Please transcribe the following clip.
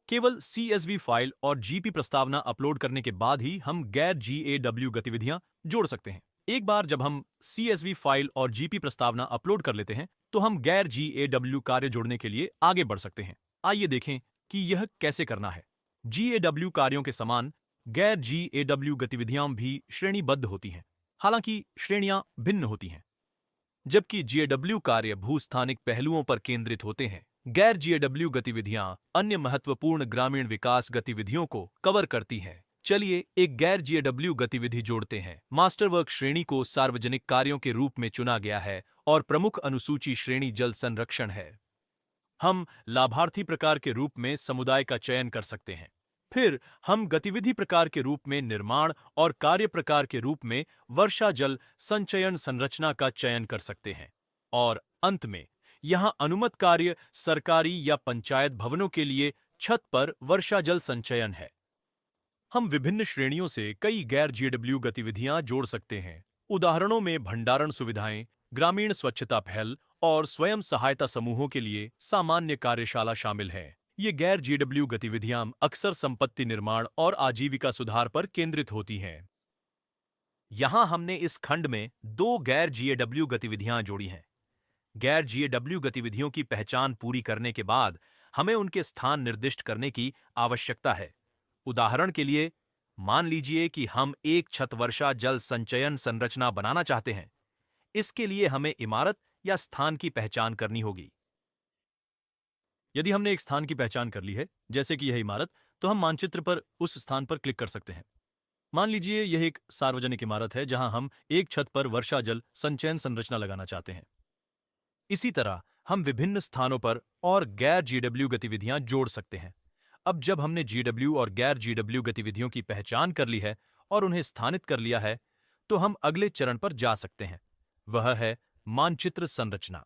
केवल CSV file और GP प्रस्तावना अपलोड करने के बाद ही हम गैर GAW गतिविधियां जोड़ सकते हैं। एक बार जब हम CSV फाइल और GP प्रस्तावना अपलोड कर लेते हैं, तो हम गैर GAW कार्य जोड़ने के लिए आगे बढ़ सकते हैं। आइए देखें कि यह कैसे करना है। GAW कार्यों के समान गैर GAW गतिविधियां भी श्रेणीबद्ध होती हैं, हालांकि श्रेणियां भिन्न होती हैं। जबकि GAW कार्य भूस्थानिक पहलुओं पर केंद्रित होते हैं, गैर GAW गतिविधियां अन्य महत्वपूर्ण ग्रामीण विकास गतिविधियों को कवर करती हैं। चलिए एक गैर GAW गतिविधि जोड़ते हैं। मास्टर वर्क श्रेणी को सार्वजनिक कार्यों के रूप में चुना गया है और प्रमुख अनुसूची श्रेणी जल संरक्षण है। हम लाभार्थी प्रकार के रूप में समुदाय का चयन कर सकते हैं। फिर हम गतिविधि प्रकार के रूप में निर्माण और कार्य प्रकार के रूप में वर्षा जल संचयन संरचना का चयन कर सकते हैं। और अंत में यहां अनुमत कार्य सरकारी या पंचायत भवनों के लिए छत पर वर्षा जल संचयन है। हम विभिन्न श्रेणियों से कई गैर GAW गतिविधियां जोड़ सकते हैं। उदाहरणों में भंडारण सुविधाएं, ग्रामीण स्वच्छता पहल और स्वयं सहायता समूहों के लिए सामान्य कार्यशाला शामिल हैं। ये गैर GAW गतिविधियां अक्सर संपत्ति निर्माण और आजीविका सुधार पर केंद्रित होती हैं। यहां हमने इस खंड में दो गैर GAW गतिविधियां जोड़ी हैं। गैर GAW गतिविधियों की पहचान पूरी करने के बाद हमें उनके स्थान निर्दिष्ट करने की आवश्यकता है। उदाहरण के लिए, मान लीजिए कि हम एक छत वर्षा जल संचयन संरचना बनाना चाहते हैं। इसके लिए हमें इमारत या स्थान की पहचान करनी होगी। यदि हमने एक स्थान की पहचान कर ली है, जैसे कि यह इमारत, तो हम मानचित्र पर उस स्थान पर क्लिक कर सकते हैं। मान लीजिए यह एक सार्वजनिक इमारत है जहां हम एक छत पर वर्षा जल संचयन संरचना लगाना चाहते हैं। इसी तरह हम विभिन्न स्थानों पर और गैर GAW गतिविधियां जोड़ सकते हैं। अब जब हमने GAW और गैर GAW गतिविधियों की पहचान कर ली है और उन्हें स्थानित कर लिया है, तो हम अगले चरण पर जा सकते हैं। वह है मानचित्र संरचना।